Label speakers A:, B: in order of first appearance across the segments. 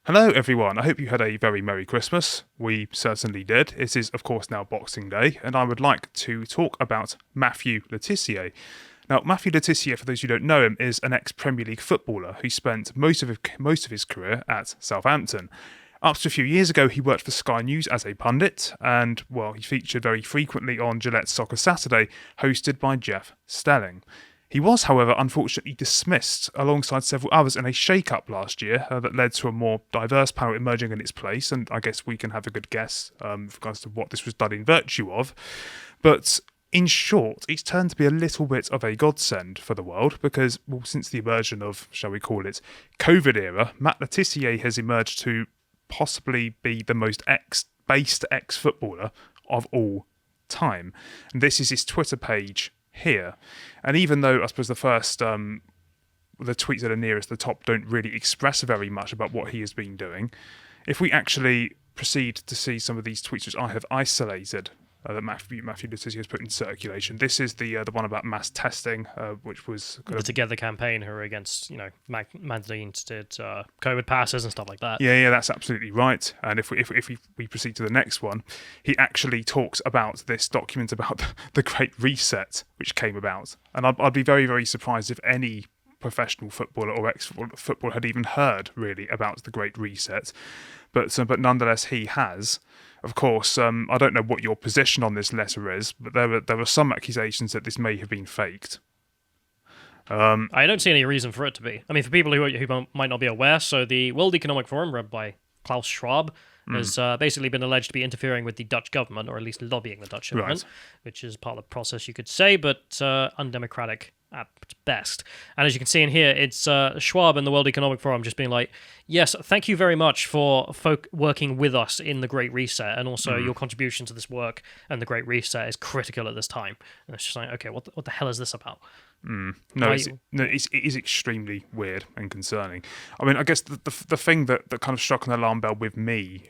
A: Hello, everyone. I hope you had a very Merry Christmas. We certainly did. It is, of course, now Boxing Day, and I would like to talk about Matthew Le Tissier. Now, Matthew Le Tissier, for those who don't know him, is an ex-Premier League footballer who spent most of his career at Southampton. Up to a few years ago, he worked for Sky News as a pundit, and, well, he featured very frequently on Gillette's Soccer Saturday, hosted by Jeff Stelling. He was, however, unfortunately dismissed alongside several others in a shake-up last year that led to a more diverse panel emerging in its place, and I guess we can have a good guess with regards to what this was done in virtue of. But in short, it's turned to be a little bit of a godsend for the world because, well, since the emergence of, shall we call it, COVID era, Matt Le Tissier has emerged to possibly be the most based ex-footballer of all time. And this is his Twitter page here. And even though I suppose the tweets that are nearest the top don't really express very much about what he has been doing, if we actually proceed to see some of these tweets which I have isolated that Matthew Le Tissier has put in circulation. This is the one about mass testing, which was
B: the Together campaign, who are against mandating COVID passes and stuff like that.
A: Yeah, that's absolutely right. And if we proceed to the next one, he actually talks about this document about the Great Reset, which came about. And I'd be very, very surprised if any professional footballer or ex-footballer had even heard really about the Great Reset. But nonetheless, he has. Of course, I don't know what your position on this letter is, but there were some accusations that this may have been faked.
B: I don't see any reason for it to be. I mean, for people who might not be aware, so the World Economic Forum, run by Klaus Schwab, has basically been alleged to be interfering with the Dutch government, or at least lobbying the Dutch government, which is part of the process, you could say, but undemocratic at best. And as you can see in here, it's Schwab and the World Economic Forum just being like, yes, thank you very much for working with us in the Great Reset, and also your contribution to this work and the Great Reset is critical at this time. And it's just like, okay, what the hell is this about?
A: No, it is extremely weird and concerning. I mean, I guess the thing that kind of struck an alarm bell with me,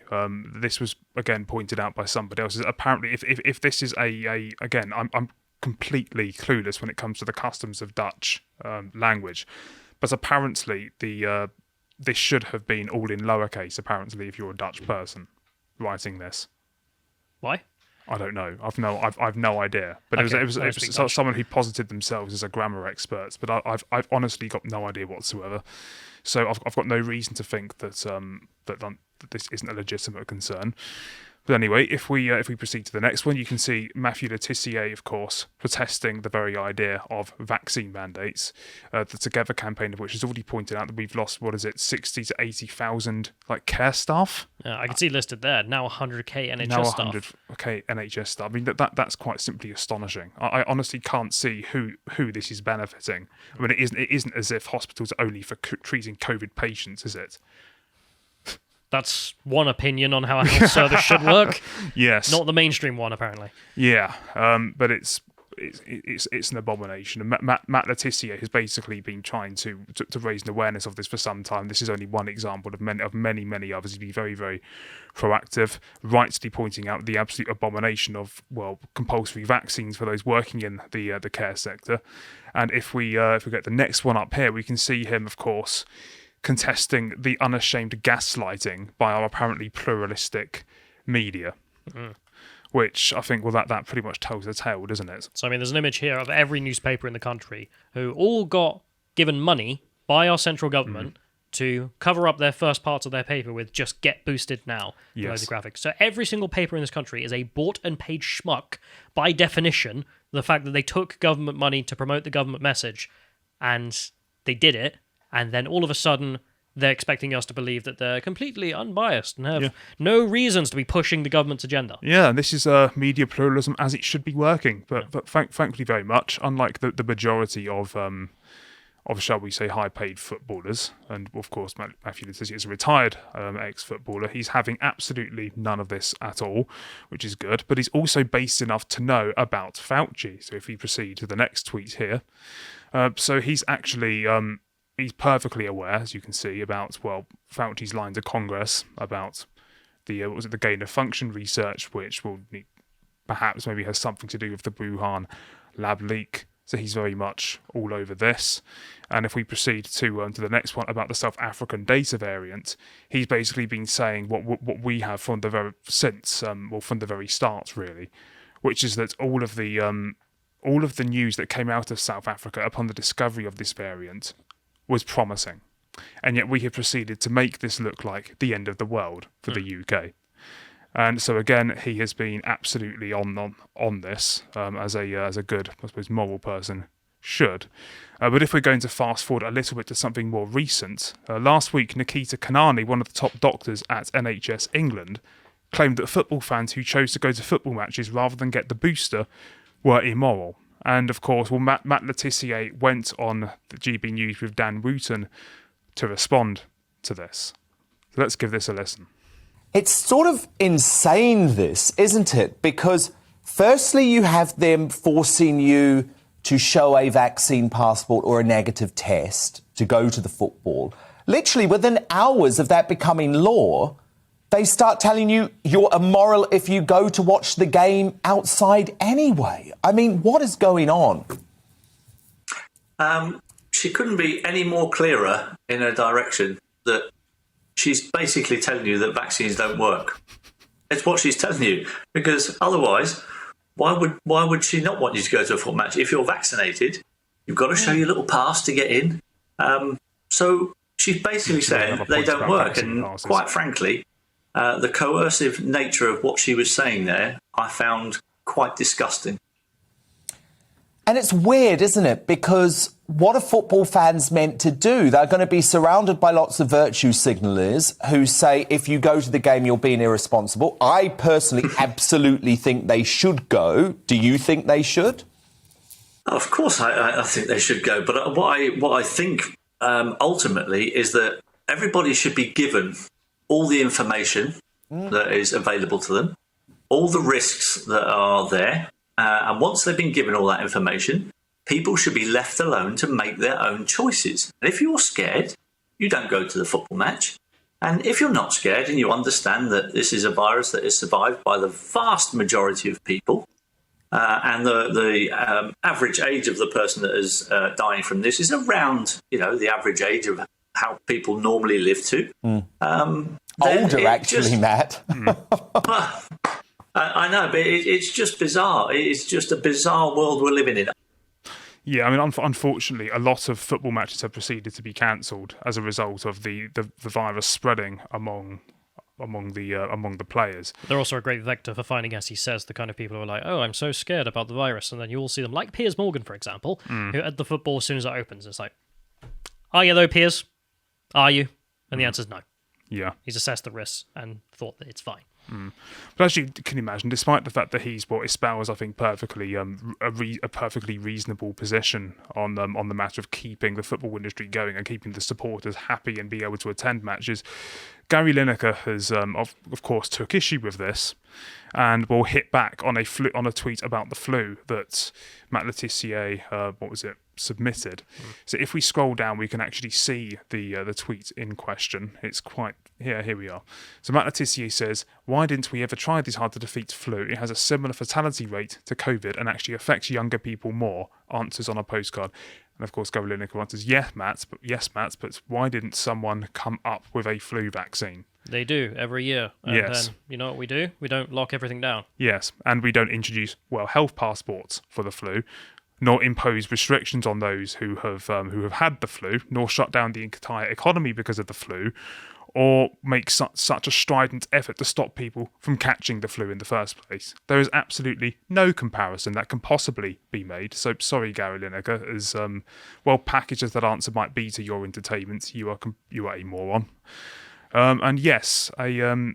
A: this was again pointed out by somebody else, is apparently if this is again, I'm completely clueless when it comes to the customs of Dutch language, but apparently this should have been all in lowercase. Apparently, if you're a Dutch person writing this,
B: why?
A: I don't know. I've no idea. But
B: okay,
A: it was someone who posited themselves as a grammar expert. But I've honestly got no idea whatsoever. So I've got no reason to think that this isn't a legitimate concern. But anyway, if we proceed to the next one, you can see Matthew Le Tissier, of course, protesting the very idea of vaccine mandates. The Together campaign, of which has already pointed out that we've lost 60 to 80,000 care staff.
B: I can see listed there now 100k NHS
A: now
B: staff.
A: 100k NHS staff. I mean that's quite simply astonishing. I honestly can't see who this is benefiting. I mean it isn't as if hospitals are only for treating COVID patients, is it?
B: That's one opinion on how a health service should work.
A: Yes.
B: Not the mainstream one, apparently.
A: Yeah, but it's an abomination. And Matt Le Tissier has basically been trying to raise an awareness of this for some time. This is only one example of many others. He's been very, very proactive, rightly pointing out the absolute abomination of, compulsory vaccines for those working in the care sector. And if we get the next one up here, we can see him, of course, contesting the unashamed gaslighting by our apparently pluralistic media, which I think, that pretty much tells the tale, doesn't it?
B: So, I mean, there's an image here of every newspaper in the country who all got given money by our central government to cover up their first parts of their paper with just get boosted now.
A: Yes.
B: The graphics. So every single paper in this country is a bought and paid schmuck by definition. The fact that they took government money to promote the government message and they did it, and then all of a sudden, they're expecting us to believe that they're completely unbiased and have no reasons to be pushing the government's agenda.
A: Yeah, this is media pluralism as it should be working. But thankfully, very much, unlike the majority of shall we say, high-paid footballers, and of course, Matthew Le Tissier is a retired ex-footballer. He's having absolutely none of this at all, which is good. But he's also based enough to know about Fauci. So if we proceed to the next tweet here, so he's actually. He's perfectly aware, as you can see, about Fauci's line to Congress about the gain of function research, which will perhaps maybe has something to do with the Wuhan lab leak So he's very much all over this. And if we proceed to the next one about the South African data variant, he's basically been saying what we have from the very start, really, which is that all of the news that came out of South Africa upon the discovery of this variant was promising, and yet we have proceeded to make this look like the end of the world for the UK. And so again, he has been absolutely on this as a good, I suppose, moral person should. But if we're going to fast forward a little bit to something more recent, last week Nikita Kanani, one of the top doctors at NHS England, claimed that football fans who chose to go to football matches rather than get the booster were immoral. And of course, Matt Le Tissier went on the GB News with Dan Wooten to respond to this. So let's give this a listen.
C: It's sort of insane, this, isn't it? Because firstly, you have them forcing you to show a vaccine passport or a negative test to go to the football. Literally, within hours of that becoming law, they start telling you you're immoral if you go to watch the game outside anyway. I mean, what is going on?
D: She couldn't be any more clearer in her direction that she's basically telling you that vaccines don't work. It's what she's telling you, because otherwise, why would she not want you to go to a football match? If you're vaccinated, you've got to show your little pass to get in. So she's basically saying they don't work, and quite frankly, the coercive nature of what she was saying there, I found quite disgusting.
C: And it's weird, isn't it? Because what are football fans meant to do? They're going to be surrounded by lots of virtue signallers who say, if you go to the game, you're being irresponsible. I personally absolutely think they should go. Do you think they should?
D: Of course, I think they should go. But what I think ultimately is that everybody should be given all the information that is available to them, all the risks that are there. And once they've been given all that information, people should be left alone to make their own choices. And if you're scared, you don't go to the football match. And if you're not scared and you understand that this is a virus that is survived by the vast majority of people, and the average age of the person that is dying from this is around, the average age of how people normally live to.
C: Older, actually, Matt.
D: I know, but it's just bizarre. It's just a bizarre world we're living in.
A: Yeah, I mean, unfortunately, a lot of football matches have proceeded to be cancelled as a result of the virus spreading among the players.
B: They're also a great vector for finding, as he says, the kind of people who are like, oh, I'm so scared about the virus. And then you all see them, like Piers Morgan, for example, who at the football, as soon as it opens, it's like, are you though, Piers? Are you? And the answer's no.
A: Yeah.
B: He's assessed the risks and thought that it's fine.
A: But as you can imagine, despite the fact that he's espoused, I think, perfectly a perfectly reasonable position on the matter of keeping the football industry going and keeping the supporters happy and be able to attend matches, Gary Lineker has, of course, took issue with this and will hit back on a tweet about the flu that Matt Le Tissier, submitted. So if we scroll down, we can actually see the tweet in question. It's quite... Here we are. So Matt Le Tissier says, why didn't we ever try this hard to defeat flu? It has a similar fatality rate to COVID and actually affects younger people more. Answers on a postcard. And of course, Gary Lineker answers, yes, Matt, but why didn't someone come up with a flu vaccine?
B: They do every year. And
A: yes.
B: then, you know what we do? We don't lock everything down.
A: Yes, and we don't introduce, health passports for the flu, nor impose restrictions on those who have had the flu, nor shut down the entire economy because of the flu, or make such a strident effort to stop people from catching the flu in the first place. There is absolutely no comparison that can possibly be made. So sorry, Gary Lineker, as well packaged as that answer might be to your entertainment, you are a moron. And yes, so I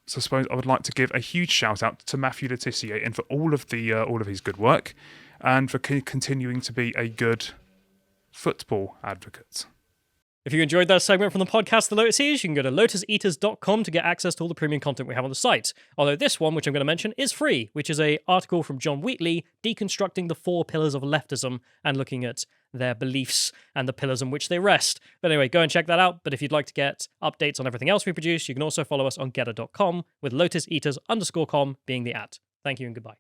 A: suppose I would like to give a huge shout out to Matthew Le Tissier and for all of his good work, and for continuing to be a good football advocate.
B: If you enjoyed that segment from the podcast, The Lotus Eaters, you can go to lotuseaters.com to get access to all the premium content we have on the site. Although this one, which I'm going to mention, is free, which is an article from John Wheatley deconstructing the 4 pillars of leftism and looking at their beliefs and the pillars on which they rest. But anyway, go and check that out. But if you'd like to get updates on everything else we produce, you can also follow us on getter.com with lotuseaters_com being the @ Thank you and goodbye.